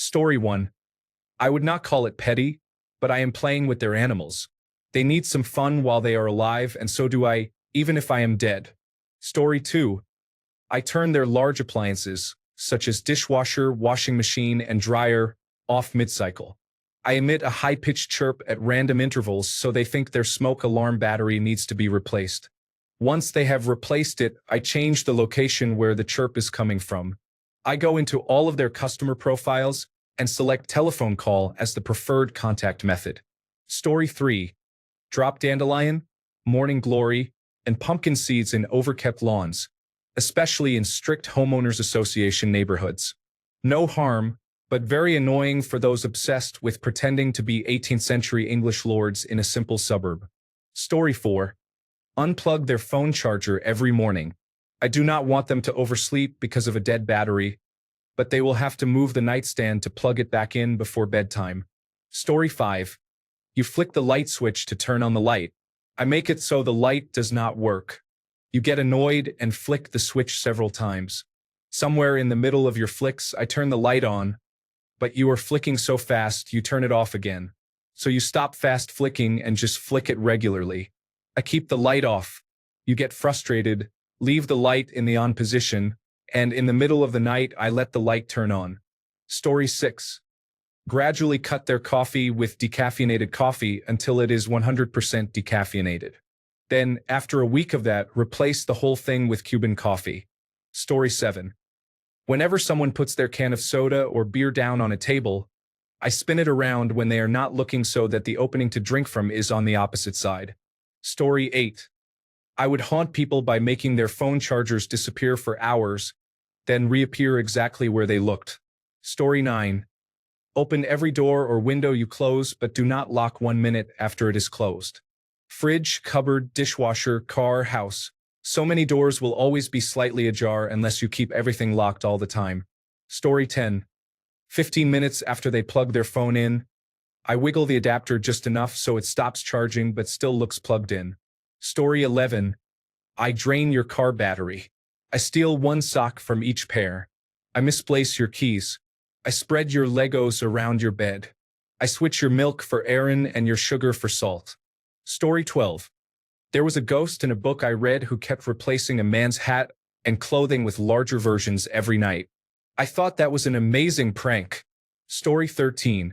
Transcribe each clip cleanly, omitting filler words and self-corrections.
Story 1. I would not call it petty, but I am playing with their animals. They need some fun while they are alive, and so do I, even if I am dead. Story 2. I turn their large appliances, such as dishwasher, washing machine, and dryer, off mid-cycle. I emit a high-pitched chirp at random intervals so they think their smoke alarm battery needs to be replaced. Once they have replaced it, I change the location where the chirp is coming from. I go into all of their customer profiles and select telephone call as the preferred contact method. Story 3. Drop dandelion, morning glory, and pumpkin seeds in overkept lawns, especially in strict homeowners association neighborhoods. No harm, but very annoying for those obsessed with pretending to be 18th century English lords in a simple suburb. Story 4. Unplug their phone charger every morning. I do not want them to oversleep because of a dead battery, but they will have to move the nightstand to plug it back in before bedtime. Story 5. You flick the light switch to turn on the light. I make it so the light does not work. You get annoyed and flick the switch several times. Somewhere in the middle of your flicks, I turn the light on, but you are flicking so fast you turn it off again. So you stop fast flicking and just flick it regularly. I keep the light off. You get frustrated, leave the light in the on position, and in the middle of the night I let the light turn on. Story 6. Gradually cut their coffee with decaffeinated coffee until it is 100% decaffeinated. Then, after a week of that, replace the whole thing with Cuban coffee. Story 7. Whenever someone puts their can of soda or beer down on a table, I spin it around when they are not looking so that the opening to drink from is on the opposite side. Story 8. I would haunt people by making their phone chargers disappear for hours, then reappear exactly where they looked. Story 9. Open every door or window you close, but do not lock 1 minute after it is closed. Fridge, cupboard, dishwasher, car, house. So many doors will always be slightly ajar unless you keep everything locked all the time. Story 10. 15 minutes after they plug their phone in, I wiggle the adapter just enough so it stops charging but still looks plugged in. Story 11. I drain your car battery. I steal one sock from each pair. I misplace your keys. I spread your Legos around your bed. I switch your milk for Aaron and your sugar for salt. Story 12. There was a ghost in a book I read who kept replacing a man's hat and clothing with larger versions every night. I thought that was an amazing prank. Story 13.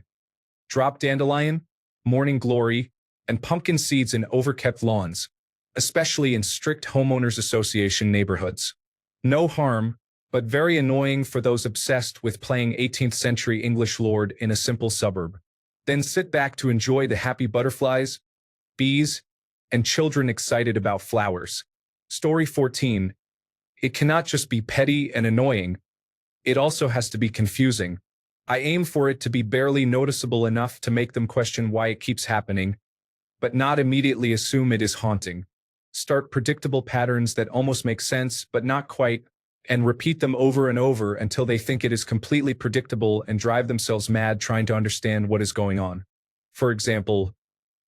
Drop dandelion, morning glory, and pumpkin seeds in overkept lawns, especially in strict homeowners association neighborhoods. No harm, but very annoying for those obsessed with playing 18th century English lord in a simple suburb. Then sit back to enjoy the happy butterflies, bees, and children excited about flowers. Story 14. It cannot just be petty and annoying. It also has to be confusing. I aim for it to be barely noticeable enough to make them question why it keeps happening, but not immediately assume it is haunting. Start predictable patterns that almost make sense, but not quite, and repeat them over and over until they think it is completely predictable and drive themselves mad trying to understand what is going on. For example,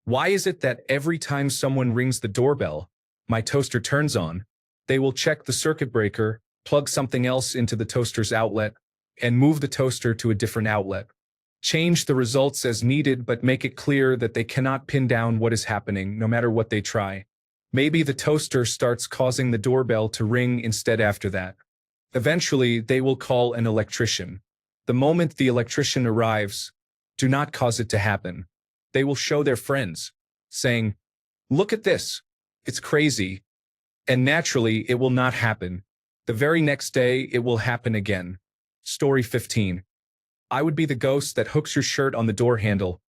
why is it that every time someone rings the doorbell, my toaster turns on? They will check the circuit breaker, plug something else into the toaster's outlet, and move the toaster to a different outlet. Change the results as needed, but make it clear that they cannot pin down what is happening, no matter what they try. Maybe the toaster starts causing the doorbell to ring instead after that. Eventually, they will call an electrician. The moment the electrician arrives, do not cause it to happen. They will show their friends, saying, "Look at this. It's crazy." And naturally, it will not happen. The very next day, it will happen again. Story 15. I would be the ghost that hooks your shirt on the door handle.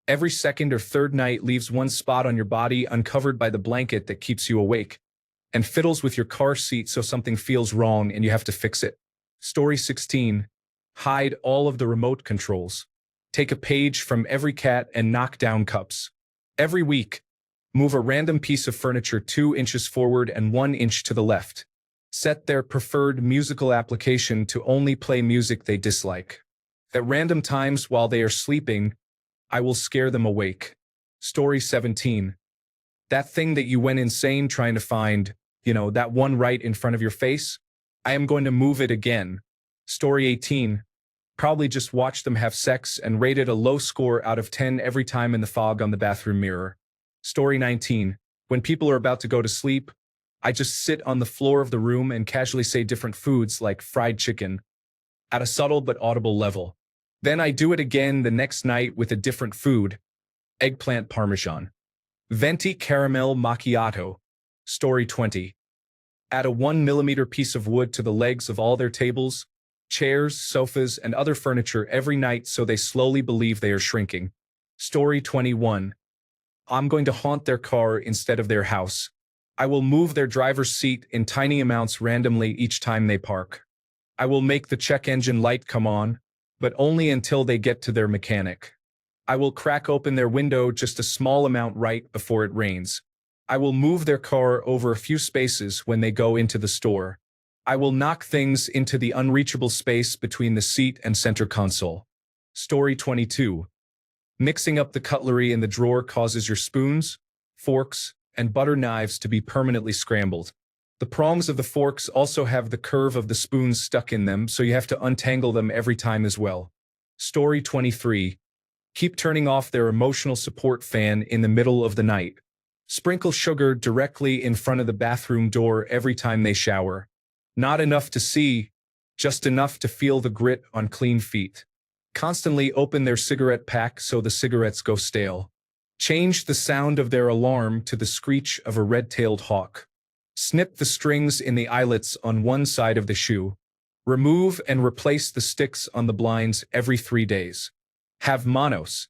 Every second or third night leaves one spot on your body uncovered by the blanket that keeps you awake, and fiddles with your car seat so something feels wrong and you have to fix it. Story 16. Hide all of the remote controls. Take a page from every cat and knock down cups. Every week, move a random piece of furniture 2 inches forward and 1 inch to the left. Set their preferred musical application to only play music they dislike. At random times while they are sleeping, I will scare them awake. Story 17. That thing that you went insane trying to find, that one right in front of your face, I am going to move it again. Story 18. Probably just watch them have sex and rated a low score out of 10 every time in the fog on the bathroom mirror. Story 19. When people are about to go to sleep, I just sit on the floor of the room and casually say different foods like fried chicken at a subtle but audible level. Then I do it again the next night with a different food, eggplant parmesan. Venti caramel macchiato. Story 20. Add a 1 mm piece of wood to the legs of all their tables, chairs, sofas, and other furniture every night so they slowly believe they are shrinking. Story 21. I'm going to haunt their car instead of their house. I will move their driver's seat in tiny amounts randomly each time they park. I will make the check engine light come on, but only until they get to their mechanic. I will crack open their window just a small amount right before it rains. I will move their car over a few spaces when they go into the store. I will knock things into the unreachable space between the seat and center console. Story 22. Mixing up the cutlery in the drawer causes your spoons, forks, and butter knives to be permanently scrambled. The prongs of the forks also have the curve of the spoons stuck in them, so you have to untangle them every time as well. Story 23. Keep turning off their emotional support fan in the middle of the night. Sprinkle sugar directly in front of the bathroom door every time they shower. Not enough to see, just enough to feel the grit on clean feet. Constantly open their cigarette pack so the cigarettes go stale. Change the sound of their alarm to the screech of a red-tailed hawk. Snip the strings in the eyelets on one side of the shoe. Remove and replace the sticks on the blinds every 3 days. Have Manos,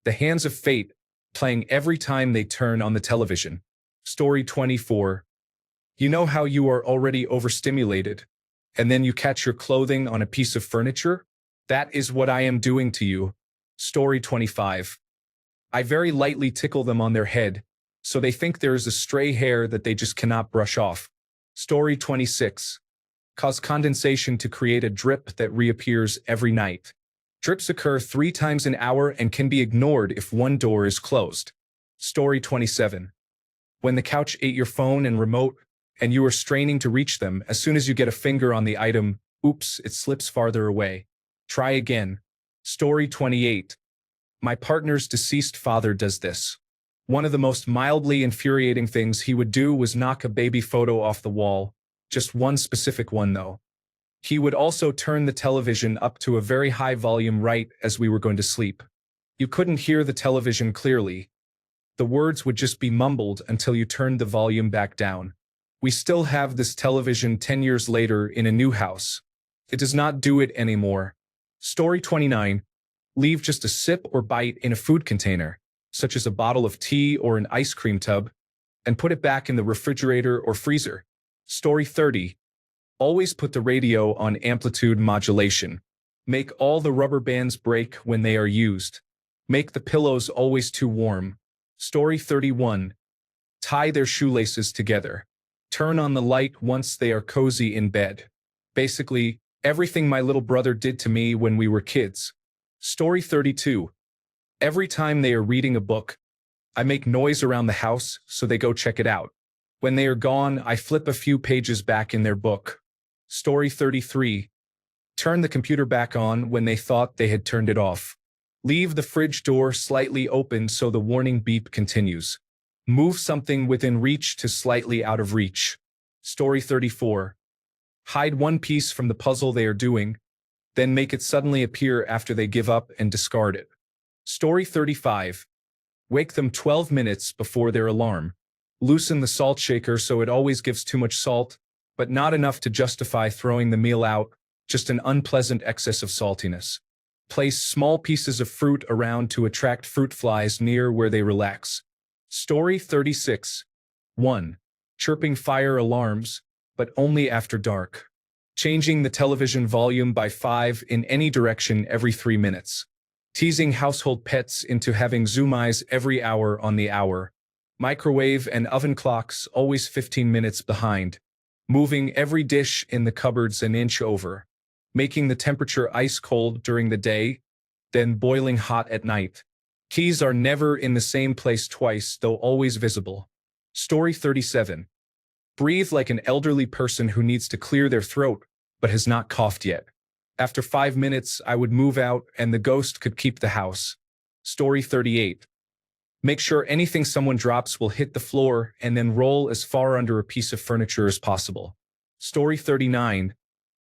the hands of fate, playing every time they turn on the television. Story 24. You know how you are already overstimulated, and then you catch your clothing on a piece of furniture? That is what I am doing to you. Story 25. I very lightly tickle them on their head, so they think there is a stray hair that they just cannot brush off. Story 26. Cause condensation to create a drip that reappears every night. Drips occur 3 times an hour and can be ignored if one door is closed. Story 27. When the couch ate your phone and remote, and you are straining to reach them, as soon as you get a finger on the item, oops, it slips farther away. Try again. Story 28. My partner's deceased father does this. One of the most mildly infuriating things he would do was knock a baby photo off the wall. Just one specific one, though. He would also turn the television up to a very high volume right as we were going to sleep. You couldn't hear the television clearly. The words would just be mumbled until you turned the volume back down. We still have this television 10 years later in a new house. It does not do it anymore. Story 29. Leave just a sip or bite in a food container, such as a bottle of tea or an ice cream tub, and put it back in the refrigerator or freezer. Story 30. Always put the radio on amplitude modulation. Make all the rubber bands break when they are used. Make the pillows always too warm. Story 31. Tie their shoelaces together. Turn on the light once they are cozy in bed. Basically, everything my little brother did to me when we were kids. Story 32. Every time they are reading a book, I make noise around the house so they go check it out. When they are gone, I flip a few pages back in their book. Story 33. Turn the computer back on when they thought they had turned it off. Leave the fridge door slightly open so the warning beep continues. Move something within reach to slightly out of reach. Story 34. Hide one piece from the puzzle they are doing, then make it suddenly appear after they give up and discard it. Story 35. Wake them 12 minutes before their alarm. Loosen the salt shaker so it always gives too much salt, but not enough to justify throwing the meal out, just an unpleasant excess of saltiness. Place small pieces of fruit around to attract fruit flies near where they relax. Story 36. 1. Chirping fire alarms, but only after dark. Changing the television volume by 5 in any direction every 3 minutes. Teasing household pets into having zoom eyes every hour on the hour. Microwave and oven clocks always 15 minutes behind. Moving every dish in the cupboards an inch over. Making the temperature ice cold during the day, then boiling hot at night. Keys are never in the same place twice, though always visible. Story 37. Breathe like an elderly person who needs to clear their throat, but has not coughed yet. After 5 minutes, I would move out and the ghost could keep the house. Story 38. Make sure anything someone drops will hit the floor and then roll as far under a piece of furniture as possible. Story 39.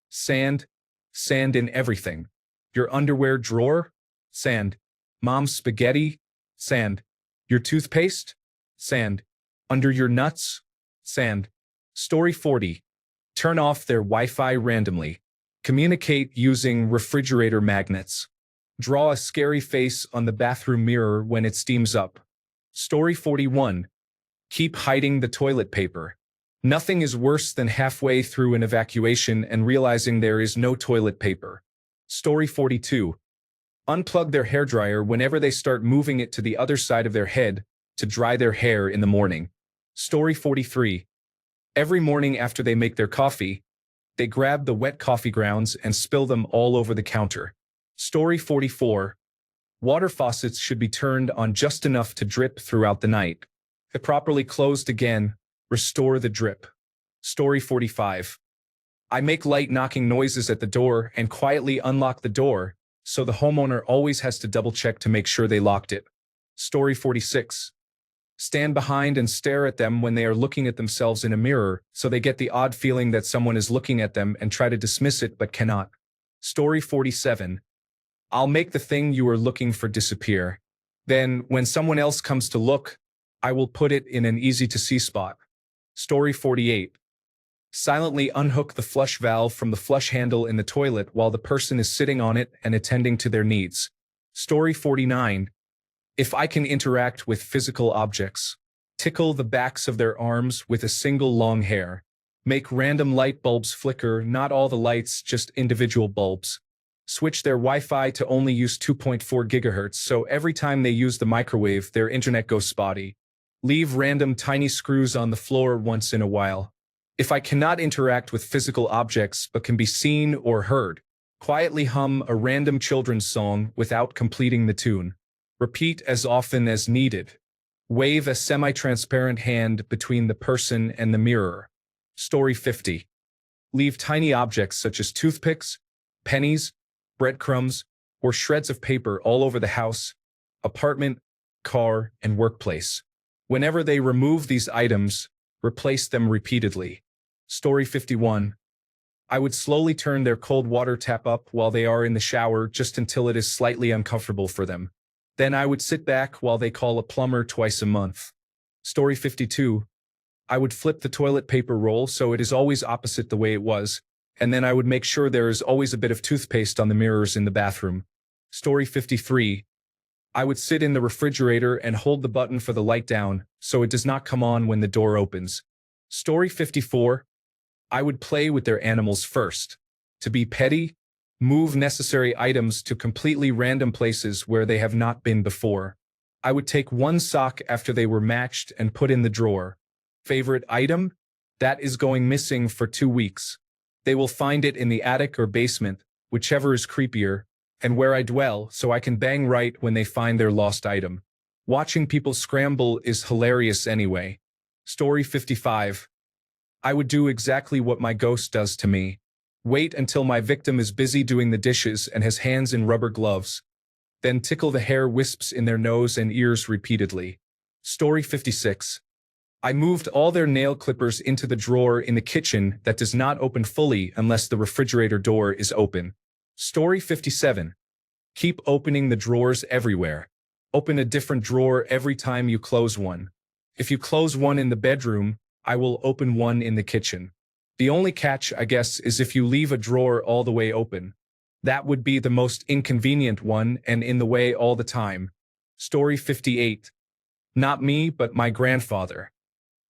Sand. Sand in everything. Your underwear drawer? Sand. Mom's spaghetti? Sand. Your toothpaste? Sand. Under your nuts? Sand. Story 40. Turn off their Wi-Fi randomly. Communicate using refrigerator magnets. Draw a scary face on the bathroom mirror when it steams up. Story 41. Keep hiding the toilet paper. Nothing is worse than halfway through an evacuation and realizing there is no toilet paper. Story 42. Unplug their hairdryer whenever they start moving it to the other side of their head to dry their hair in the morning. Story 43. Every morning after they make their coffee, they grab the wet coffee grounds and spill them all over the counter. Story 44. Water faucets should be turned on just enough to drip throughout the night. If properly closed again, restore the drip. Story 45. I make light knocking noises at the door and quietly unlock the door, so the homeowner always has to double-check to make sure they locked it. Story 46. Stand behind and stare at them when they are looking at themselves in a mirror, so they get the odd feeling that someone is looking at them and try to dismiss it but cannot. Story 47. I'll make the thing you are looking for disappear. Then, when someone else comes to look, I will put it in an easy-to-see spot. Story 48. Silently unhook the flush valve from the flush handle in the toilet while the person is sitting on it and attending to their needs. Story 49. If I can interact with physical objects, tickle the backs of their arms with a single long hair. Make random light bulbs flicker, not all the lights, just individual bulbs. Switch their Wi-Fi to only use 2.4 gigahertz, so every time they use the microwave, their internet goes spotty. Leave random tiny screws on the floor once in a while. If I cannot interact with physical objects but can be seen or heard, quietly hum a random children's song without completing the tune. Repeat as often as needed. Wave a semi-transparent hand between the person and the mirror. Story 50. Leave tiny objects such as toothpicks, pennies, breadcrumbs, or shreds of paper all over the house, apartment, car, and workplace. Whenever they remove these items, replace them repeatedly. Story 51. I would slowly turn their cold water tap up while they are in the shower just until it is slightly uncomfortable for them. Then I would sit back while they call a plumber twice a month. Story 52. I would flip the toilet paper roll so it is always opposite the way it was, and then I would make sure there is always a bit of toothpaste on the mirrors in the bathroom. Story 53. I would sit in the refrigerator and hold the button for the light down so it does not come on when the door opens. Story 54. I would play with their animals first. To be petty, move necessary items to completely random places where they have not been before. I would take one sock after they were matched and put in the drawer. Favorite item? That is going missing for 2 weeks. They will find it in the attic or basement, whichever is creepier, and where I dwell, so I can bang right when they find their lost item. Watching people scramble is hilarious anyway. Story 55. I would do exactly what my ghost does to me. Wait until my victim is busy doing the dishes and has hands in rubber gloves. Then tickle the hair wisps in their nose and ears repeatedly. Story 56. I moved all their nail clippers into the drawer in the kitchen that does not open fully unless the refrigerator door is open. Story 57. Keep opening the drawers everywhere. Open a different drawer every time you close one. If you close one in the bedroom, I will open one in the kitchen. The only catch, I guess, is if you leave a drawer all the way open. That would be the most inconvenient one and in the way all the time. Story 58. Not me, but my grandfather.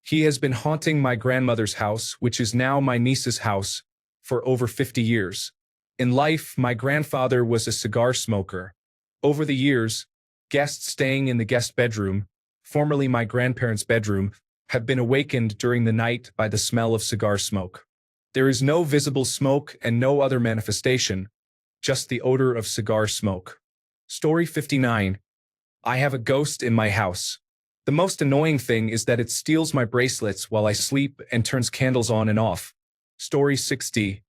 He has been haunting my grandmother's house, which is now my niece's house, for over 50 years. In life, my grandfather was a cigar smoker. Over the years, guests staying in the guest bedroom, formerly my grandparents' bedroom, have been awakened during the night by the smell of cigar smoke. There is no visible smoke and no other manifestation, just the odor of cigar smoke. Story 59. I have a ghost in my house. The most annoying thing is that it steals my bracelets while I sleep and turns candles on and off. Story 60.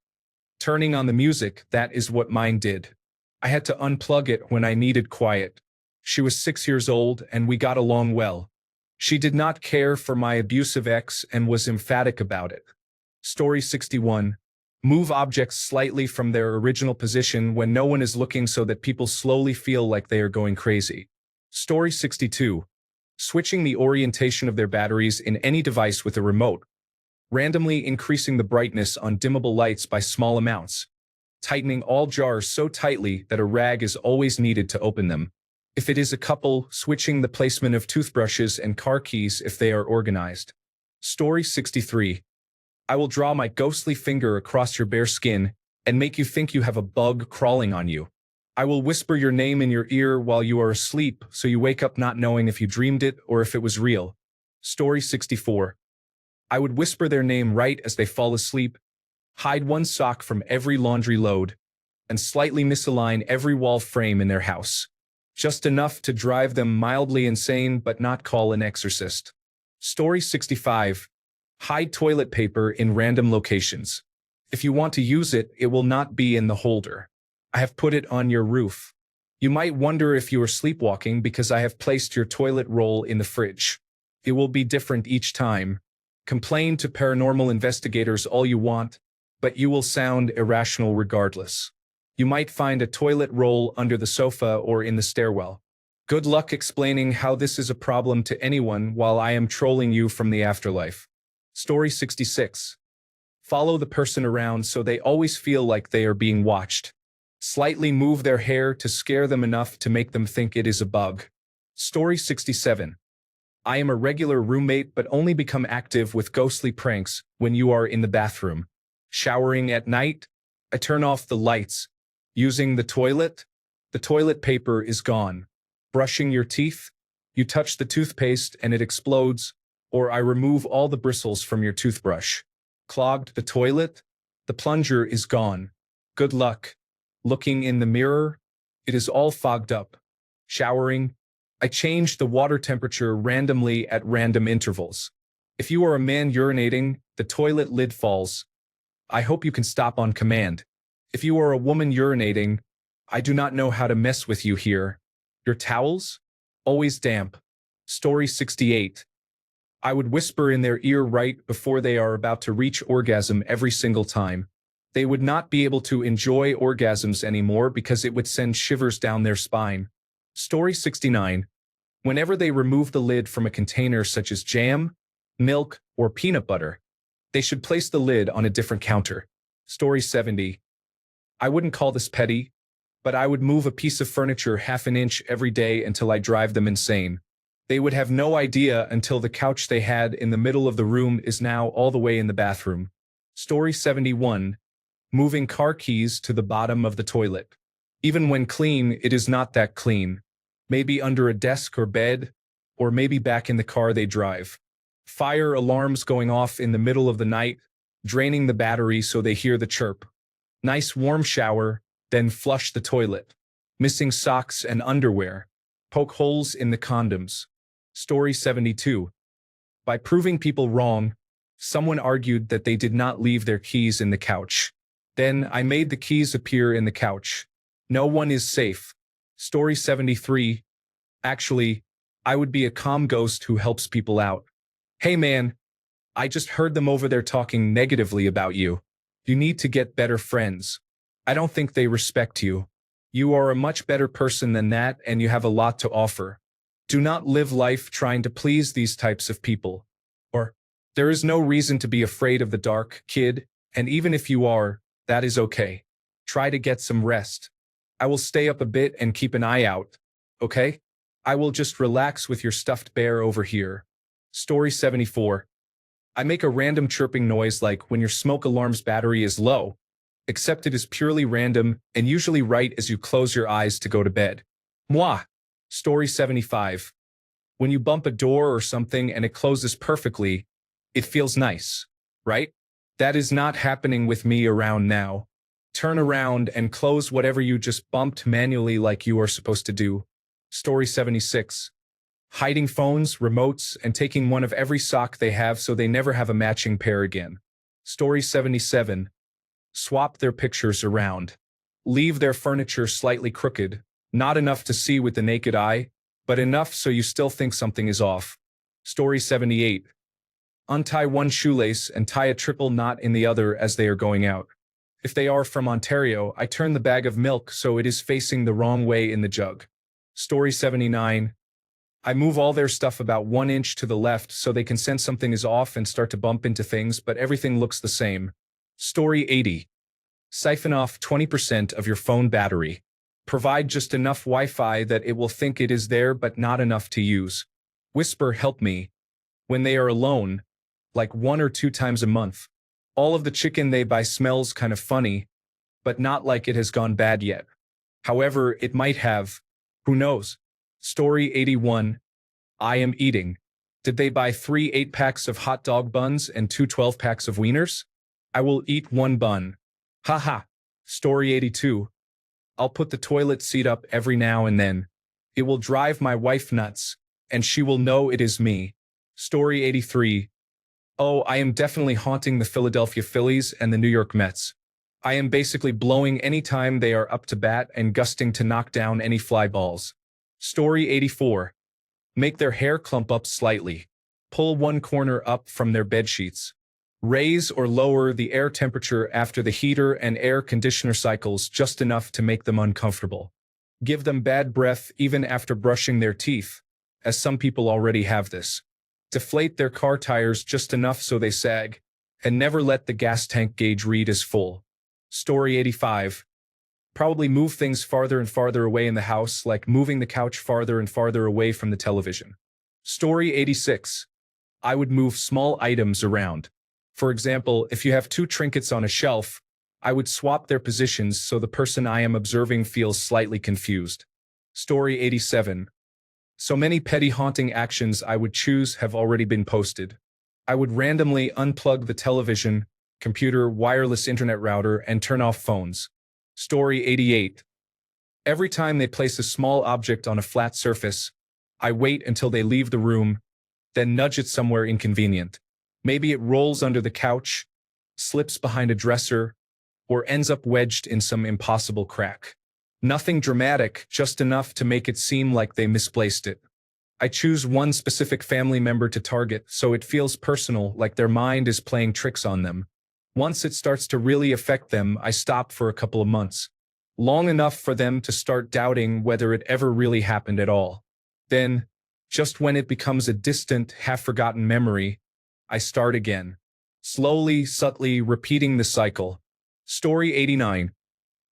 Turning on the music, that is what mine did. I had to unplug it when I needed quiet. She was 6 years old and we got along well. She did not care for my abusive ex and was emphatic about it. Story 61. Move objects slightly from their original position when no one is looking so that people slowly feel like they are going crazy. Story 62. Switching the orientation of their batteries in any device with a remote. Randomly increasing the brightness on dimmable lights by small amounts. Tightening all jars so tightly that a rag is always needed to open them. If it is a couple, switching the placement of toothbrushes and car keys if they are organized. Story 63. I will draw my ghostly finger across your bare skin and make you think you have a bug crawling on you. I will whisper your name in your ear while you are asleep so you wake up not knowing if you dreamed it or if it was real. Story 64. I would whisper their name right as they fall asleep, hide one sock from every laundry load, and slightly misalign every wall frame in their house. Just enough to drive them mildly insane but not call an exorcist. Story 65. Hide toilet paper in random locations. If you want to use it, it will not be in the holder. I have put it on your roof. You might wonder if you are sleepwalking because I have placed your toilet roll in the fridge. It will be different each time. Complain to paranormal investigators all you want, but you will sound irrational regardless. You might find a toilet roll under the sofa or in the stairwell. Good luck explaining how this is a problem to anyone while I am trolling you from the afterlife. Story 66. Follow the person around so they always feel like they are being watched. Slightly move their hair to scare them enough to make them think it is a bug. Story 67. I am a regular roommate but only become active with ghostly pranks when you are in the bathroom. Showering at night, I turn off the lights. Using the toilet paper is gone. Brushing your teeth, you touch the toothpaste and it explodes, or I remove all the bristles from your toothbrush. Clogged the toilet, the plunger is gone. Good luck. Looking in the mirror, it is all fogged up. Showering, I change the water temperature randomly at random intervals. If you are a man urinating, the toilet lid falls. I hope you can stop on command. If you are a woman urinating, I do not know how to mess with you here. Your towels? Always damp. Story 68. I would whisper in their ear right before they are about to reach orgasm every single time. They would not be able to enjoy orgasms anymore because it would send shivers down their spine. Story 69. Whenever they remove the lid from a container such as jam, milk, or peanut butter, they should place the lid on a different counter. Story 70. I wouldn't call this petty, but I would move a piece of furniture half an inch every day until I drive them insane. They would have no idea until the couch they had in the middle of the room is now all the way in the bathroom. Story 71. Moving car keys to the bottom of the toilet. Even when clean, it is not that clean. Maybe under a desk or bed, or maybe back in the car they drive. Fire alarms going off in the middle of the night, draining the battery so they hear the chirp. Nice warm shower, then flush the toilet. Missing socks and underwear. Poke holes in the condoms. Story 72. By proving people wrong, someone argued that they did not leave their keys in the couch. Then I made the keys appear in the couch. No one is safe. Story 73. Actually, I would be a calm ghost who helps people out. Hey man, I just heard them over there talking negatively about you. You need to get better friends. I don't think they respect you. You are a much better person than that and you have a lot to offer. Do not live life trying to please these types of people. Or, there is no reason to be afraid of the dark, kid, and even if you are, that is okay. Try to get some rest. I will stay up a bit and keep an eye out, okay? I will just relax with your stuffed bear over here. Story 74. I make a random chirping noise like when your smoke alarm's battery is low, except it is purely random and usually right as you close your eyes to go to bed. Mwah! Story 75. When you bump a door or something and it closes perfectly, it feels nice, right? That is not happening with me around now. Turn around and close whatever you just bumped manually like you are supposed to do. Story 76. Hiding phones, remotes, and taking one of every sock they have so they never have a matching pair again. Story 77. Swap their pictures around. Leave their furniture slightly crooked, not enough to see with the naked eye, but enough so you still think something is off. Story 78. Untie one shoelace and tie a triple knot in the other as they are going out. If they are from Ontario, I turn the bag of milk so it is facing the wrong way in the jug. Story 79. I move all their stuff about 1 inch to the left so they can sense something is off and start to bump into things, but everything looks the same. Story 80. Siphon off 20% of your phone battery. Provide just enough Wi-Fi that it will think it is there but not enough to use. Whisper, "Help me," when they are alone, like 1 or 2 times a month. All of the chicken they buy smells kind of funny, but not like it has gone bad yet. However, it might have. Who knows? Story 81. I am eating. Did they buy 3 8-packs of hot dog buns and 2 12-packs of wieners? I will eat 1 bun. Haha. Story 82. I'll put the toilet seat up every now and then. It will drive my wife nuts, and she will know it is me. Story 83. Oh, I am definitely haunting the Philadelphia Phillies and the New York Mets. I am basically blowing any time they are up to bat and gusting to knock down any fly balls. Story 84. Make their hair clump up slightly. Pull one corner up from their bedsheets. Raise or lower the air temperature after the heater and air conditioner cycles just enough to make them uncomfortable. Give them bad breath even after brushing their teeth, as some people already have this. Deflate their car tires just enough so they sag, and never let the gas tank gauge read as full. Story 85. Probably move things farther and farther away in the house, like moving the couch farther and farther away from the television. Story 86. I would move small items around. For example, if you have 2 trinkets on a shelf, I would swap their positions so the person I am observing feels slightly confused. Story 87. So many petty haunting actions I would choose have already been posted. I would randomly unplug the television, computer, wireless internet router, and turn off phones. Story 88. Every time they place a small object on a flat surface, I wait until they leave the room, then nudge it somewhere inconvenient. Maybe it rolls under the couch, slips behind a dresser, or ends up wedged in some impossible crack. Nothing dramatic, just enough to make it seem like they misplaced it. I choose one specific family member to target so it feels personal, like their mind is playing tricks on them. Once it starts to really affect them, I stop for a couple of months. Long enough for them to start doubting whether it ever really happened at all. Then, just when it becomes a distant, half-forgotten memory, I start again. Slowly, subtly, repeating the cycle. Story 89.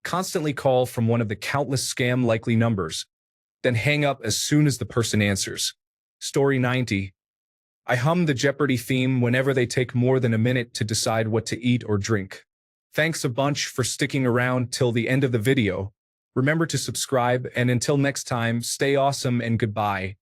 Constantly call from one of the countless scam-likely numbers, then hang up as soon as the person answers. Story 90. I hum the Jeopardy theme whenever they take more than a minute to decide what to eat or drink. Thanks a bunch for sticking around till the end of the video. Remember to subscribe, and until next time, stay awesome and goodbye.